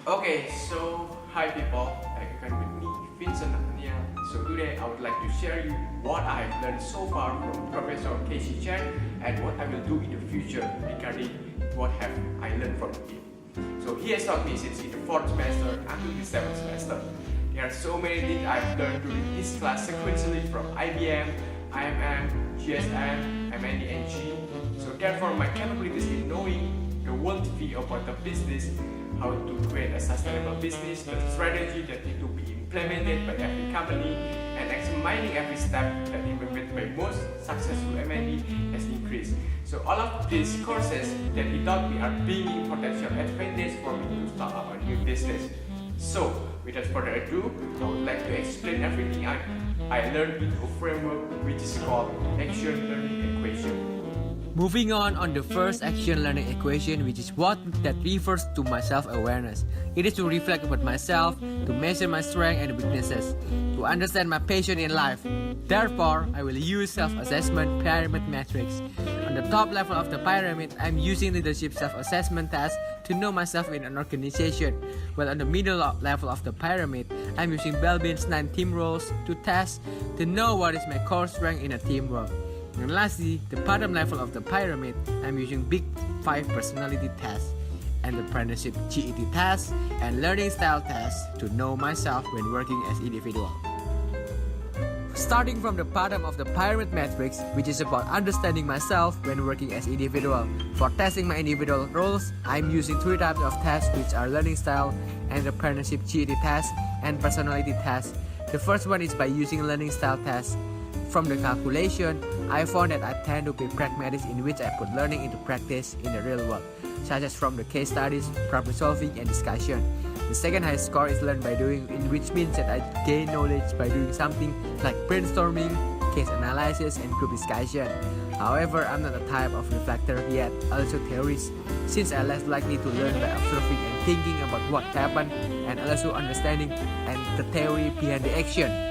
Okay, so hi people, back again with me, Vincent Nattaniel. So today I would like to share you what I have learned so far from Professor Casey Chen and what I will do in the future regarding what have I learned from him. So he has taught me since in the 4th semester until the 7th semester. There are so many things I've learned during this class sequentially from IBM, IMM, GSM, MND and G. So therefore my capabilities in knowing the worldview about the business, how to create a sustainable business, the strategy that need to be implemented by every company, and examining every step that implemented by most successful M&D has increased. So all of these courses that he taught me are bringing potential advantage for me to start up a new business. So without further ado, I would like to explain everything I learned into a framework which is called Action Learning Equation. Moving on the first action learning equation, which is what that refers to my self-awareness. It is to reflect about myself, to measure my strengths and weaknesses, to understand my passion in life. Therefore, I will use self-assessment pyramid matrix. On the top level of the pyramid, I'm using leadership self-assessment test to know myself in an organization, while on the middle level of the pyramid, I'm using Belbin's 9 team roles to test to know what is my core strength in a teamwork. And lastly, the bottom level of the pyramid, I'm using Big 5 personality test and the apprenticeship GET test and learning style test to know myself when working as individual. Starting from the bottom of the pyramid matrix, which is about understanding myself when working as individual. For testing my individual roles, I'm using 3 types of tests, which are learning style and apprenticeship GET test and personality test. The first one is by using learning style test. From the calculation, I found that I tend to be pragmatic, in which I put learning into practice in the real world, such as from the case studies, problem solving, and discussion. The second highest score is learned by doing, in which means that I gain knowledge by doing something like brainstorming, case analysis, and group discussion. However, I'm not a type of reflector yet, also theorist, since I'm less likely to learn by observing and thinking about what happened, and also understanding and the theory behind the action.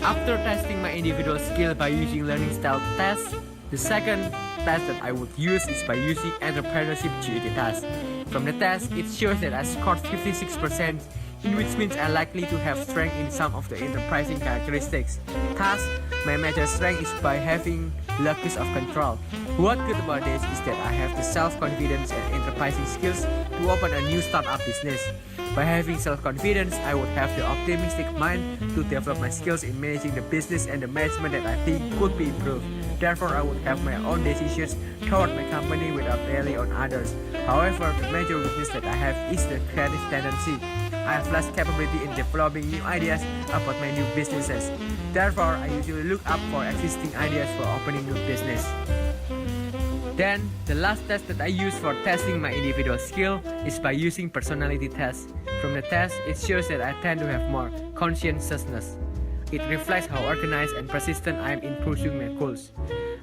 After testing my individual skill by using learning style test, the second test that I would use is by using entrepreneurship GET test. From the test, it shows that I scored 56%, in which means I'm likely to have strength in some of the enterprising characteristics. Thus, my major strength is by having locus of control. What good about this is that I have the self-confidence and enterprising skills to open a new startup business. By having self-confidence, I would have the optimistic mind to develop my skills in managing the business and the management that I think could be improved. Therefore, I would have my own decisions toward my company without relying on others. However, the major weakness that I have is the creative tendency. I have less capability in developing new ideas about my new businesses. Therefore, I usually look up for existing ideas for opening new business. Then, the last test that I use for testing my individual skill is by using personality test. From the test, it shows that I tend to have more conscientiousness. It reflects how organized and persistent I am in pursuing my goals.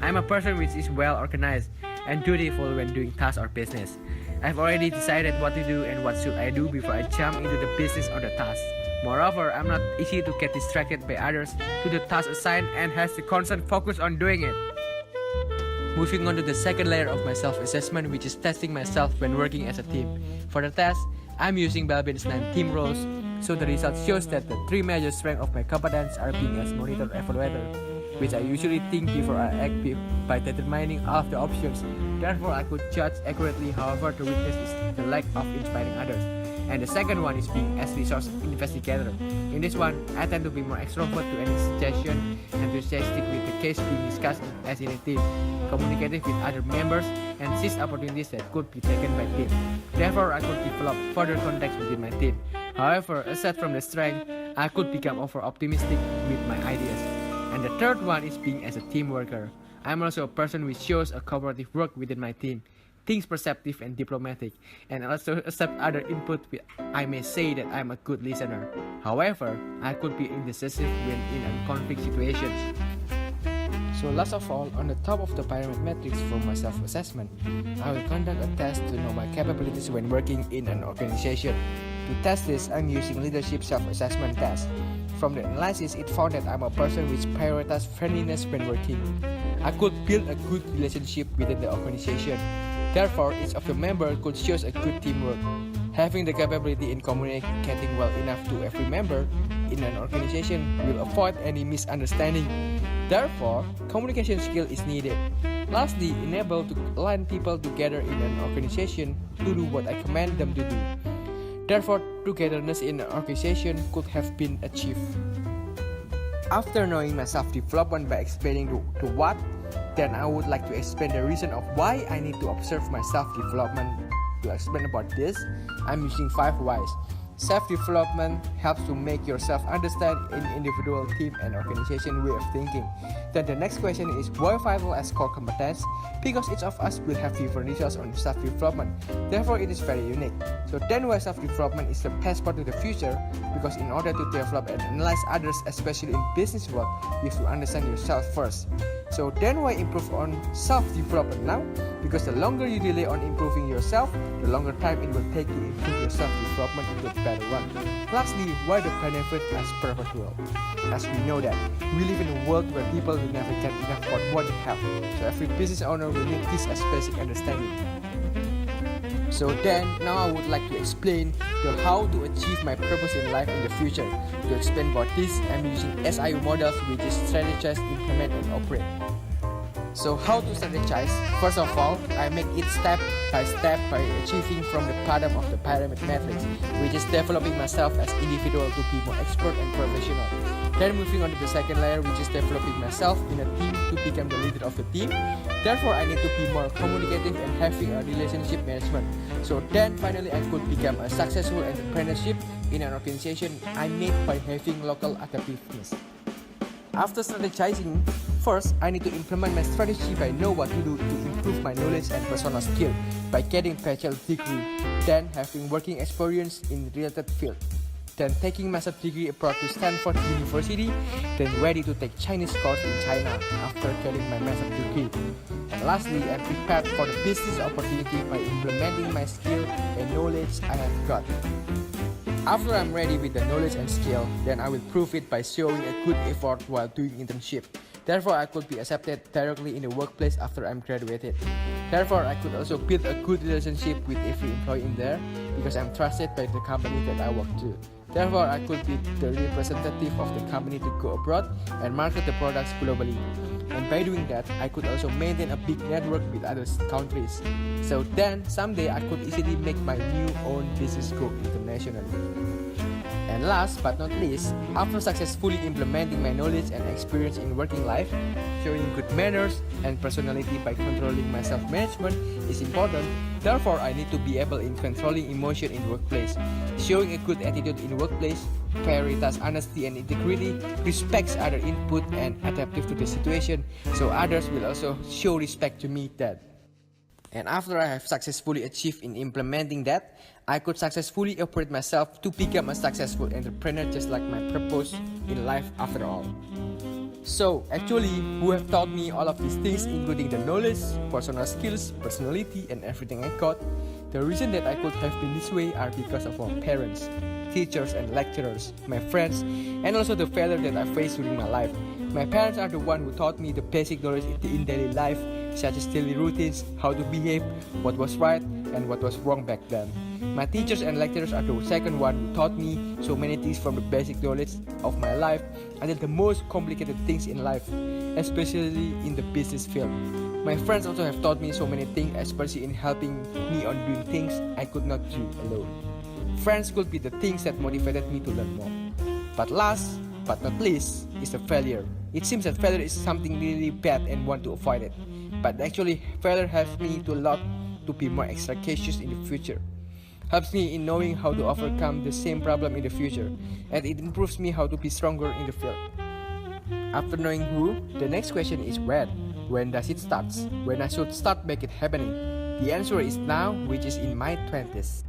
I am a person which is well organized and dutiful when doing tasks or business. I've already decided what to do and what should I do before I jump into the business or the task. Moreover, I'm not easy to get distracted by others to the task assigned and has the constant focus on doing it. Moving on to the second layer of my self-assessment, which is testing myself when working as a team. For the test, I'm using Belbin's 9 team roles, so the result shows that the 3 major strengths of my competence are being as monitor evaluator, which I usually think before I act by determining all of the options. Therefore, I could judge accurately. However, the weakness is the lack of inspiring others. And the second one is being as resource investigator. In this one, I tend to be more extrovert to any suggestion, enthusiastic with the case being discussed as in a team, communicative with other members, and seize opportunities that could be taken by team. Therefore, I could develop further contacts within my team. However, aside from the strength, I could become over-optimistic with my ideas. And the third one is being as a team worker. I'm also a person which shows a cooperative work within my team, thinks perceptive and diplomatic, and also accept other input. I may say that I'm a good listener. However, I could be indecisive when in conflict situations. So last of all, on the top of the pyramid matrix for my self-assessment, I will conduct a test to know my capabilities when working in an organization. To test this, I'm using leadership self-assessment test. From the analysis, it found that I'm a person which prioritizes friendliness when working. I could build a good relationship within the organization. Therefore, each of the members could show a good teamwork. Having the capability in communicating well enough to every member in an organization will avoid any misunderstanding. Therefore, communication skill is needed. Lastly, enable to align people together in an organization to do what I command them to do. Therefore, togetherness in an organization could have been achieved. After knowing my self-development by explaining to what, then I would like to explain the reason of why I need to observe my self-development. To explain about this, I'm using 5 whys. Self-development helps to make yourself understand in individual, team, and organization way of thinking. Then the next question is why vital as core competence? Because each of us will have different results on self-development. Therefore, it is very unique. So then why self-development is the passport to the future? Because in order to develop and analyze others, especially in business world, you have to understand yourself first. So then why improve on self-development now? Because the longer you delay on improving yourself, the longer time it will take to improve your self-development into a better one. Lastly, why the benefit as perpetual? As we know that, we live in a world where people will never get enough for what they have. So every business owner will need this as basic understanding. So then, now I would like to explain the how to achieve my purpose in life in the future. To explain about this, I'm using SIU models, which is strategize, implement, and operate. So how to strategize? First of all, I make it step by step by achieving from the bottom of the pyramid matrix, which is developing myself as individual to be more expert and professional. Then moving on to the second layer, which is developing myself in a team to become the leader of the team. Therefore, I need to be more communicative and having a relationship management. So then finally I could become a successful entrepreneurship in an organization I made by having local adaptiveness. After strategizing, first I need to implement my strategy by know what to do to improve my knowledge and personal skill by getting bachelor degree, then having working experience in related field, then taking master's degree abroad to Stanford University, then ready to take Chinese course in China after getting my master's degree. And lastly, I'm prepared for the business opportunity by implementing my skill and knowledge I have got. After I'm ready with the knowledge and skill, then I will prove it by showing a good effort while doing internship. Therefore, I could be accepted directly in the workplace after I'm graduated. Therefore, I could also build a good relationship with every employee in there because I'm trusted by the company that I work to. Therefore, I could be the representative of the company to go abroad and market the products globally. And by doing that, I could also maintain a big network with other countries. So then, someday I could easily make my new own business go internationally. And last but not least, after successfully implementing my knowledge and experience in working life, showing good manners and personality by controlling my self-management is important. Therefore, I need to be able in controlling emotion in workplace, showing a good attitude in workplace, prioritize honesty and integrity, respects other input and adaptive to the situation, so others will also show respect to me that. And after I have successfully achieved in implementing that, I could successfully operate myself to become a successful entrepreneur just like my purpose in life after all. So actually, who have taught me all of these things including the knowledge, personal skills, personality and everything I got, the reason that I could have been this way are because of our parents, teachers and lecturers, my friends, and also the failure that I faced during my life. My parents are the one who taught me the basic knowledge in daily life, such as daily routines, how to behave, what was right and what was wrong back then. My teachers and lecturers are the second one who taught me so many things from the basic knowledge of my life until the most complicated things in life, especially in the business field. My friends also have taught me so many things, especially in helping me on doing things I could not do alone. Friends could be the things that motivated me to learn more. But last but not least is the failure. It seems that failure is something really bad and want to avoid it. But actually, failure helps me to a lot to be more extra cautious in the future. Helps me in knowing how to overcome the same problem in the future, and it improves me how to be stronger in the field. After knowing who, the next question is when. When does it start? When I should start make it happening? The answer is now, which is in my 20s.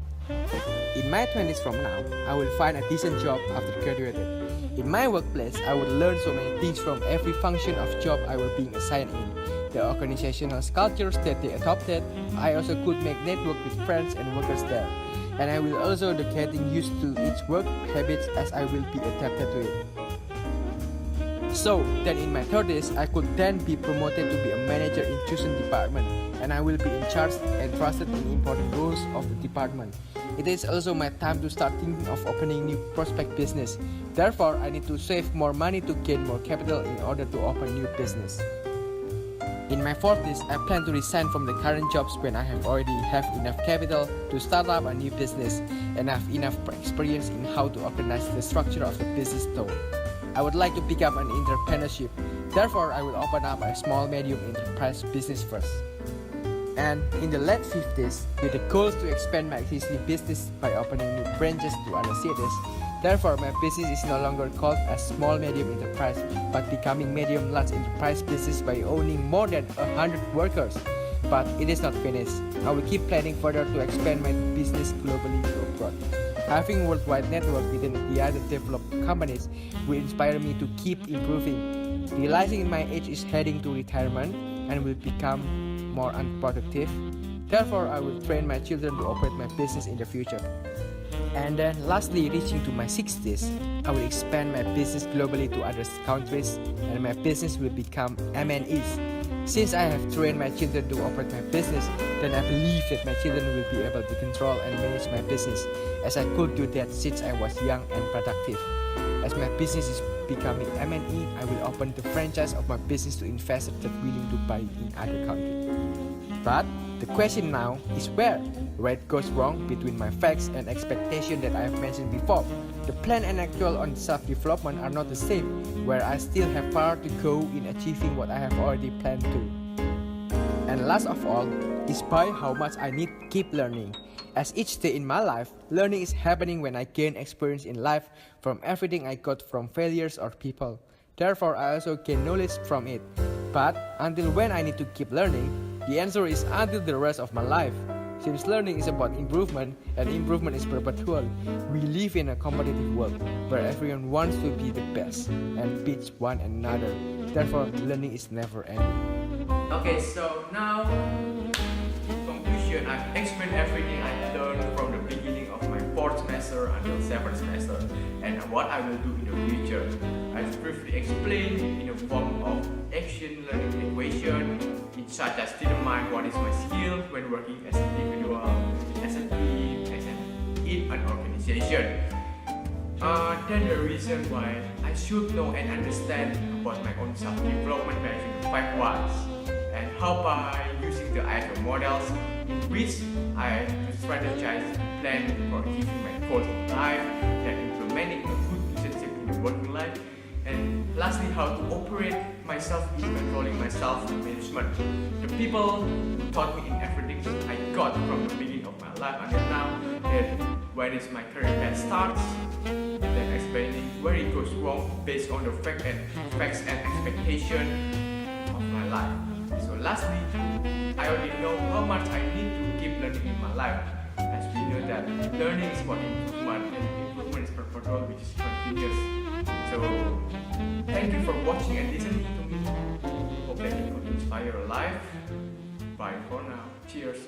In my 20s from now, I will find a decent job after graduated. In my workplace, I would learn so many things from every function of job I will be assigned in. The organizational cultures that they adopted, I also could make network with friends and workers there. And I will also be getting used to its work habits as I will be adapted to it. So then in my 30s, I could then be promoted to be a manager in chosen department, and I will be in charge and trusted in important roles of the department. It is also my time to start thinking of opening new prospect business. Therefore, I need to save more money to gain more capital in order to open new business. In my 40s, I plan to resign from the current jobs when I have already have enough capital to start up a new business and have enough experience in how to organize the structure of the business though. I would like to pick up an entrepreneurship. Therefore, I will open up a small medium enterprise business first. And in the late 50s, with the goals to expand my existing business by opening new branches to other cities. Therefore, my business is no longer called a small medium enterprise, but becoming medium large enterprise business by owning more than 100 workers. But it is not finished. I will keep planning further to expand my business globally to abroad. Having a worldwide network within the other developed companies will inspire me to keep improving. Realizing my age is heading to retirement and will become more unproductive. Therefore, I will train my children to operate my business in the future. And then lastly, reaching to my 60s, I will expand my business globally to other countries and my business will become M&Es. Since I have trained my children to operate my business, then I believe that my children will be able to control and manage my business, as I could do that since I was young and productive. As my business is becoming M&E, I will open the franchise of my business to investors that are willing to buy in other countries. But the question now is where it goes wrong between my facts and expectation that I have mentioned before. The plan and actual on self-development are not the same, where I still have far to go in achieving what I have already planned to. And last of all, despite how much I need to keep learning, as each day in my life, learning is happening when I gain experience in life from everything I got from failures or people. Therefore, I also gain knowledge from it. But until when I need to keep learning? The answer is until the rest of my life. Since learning is about improvement and improvement is perpetual, we live in a competitive world where everyone wants to be the best and beat one another. Therefore, learning is never ending. Okay, so now, conclusion, I've explained everything I learned from the beginning of my 4th semester until 7th semester and what I will do in the future. I've briefly explained in the form of action learning equation, such as determine what is my skill when working as an individual, as a team, in an organization. Then the reason why I should know and understand about my own self-development management 5 whys, and how by using the IFM models in which I strategize and plan for achieving my goals in life, and implementing a good relationship in the working life, and lastly how to operate myself in controlling my self-management. The people who taught me in everything I got from the beginning of my life until now, then where is my career path starts, then explaining where it goes wrong based on the facts and expectation of my life. So lastly, I already know how much I need to keep learning in my life, as we know that learning is about improvement and improvement is perpetual, which is continuous. So thank you for watching and listening to me. Hope that it could inspire your life. Bye for now. Cheers.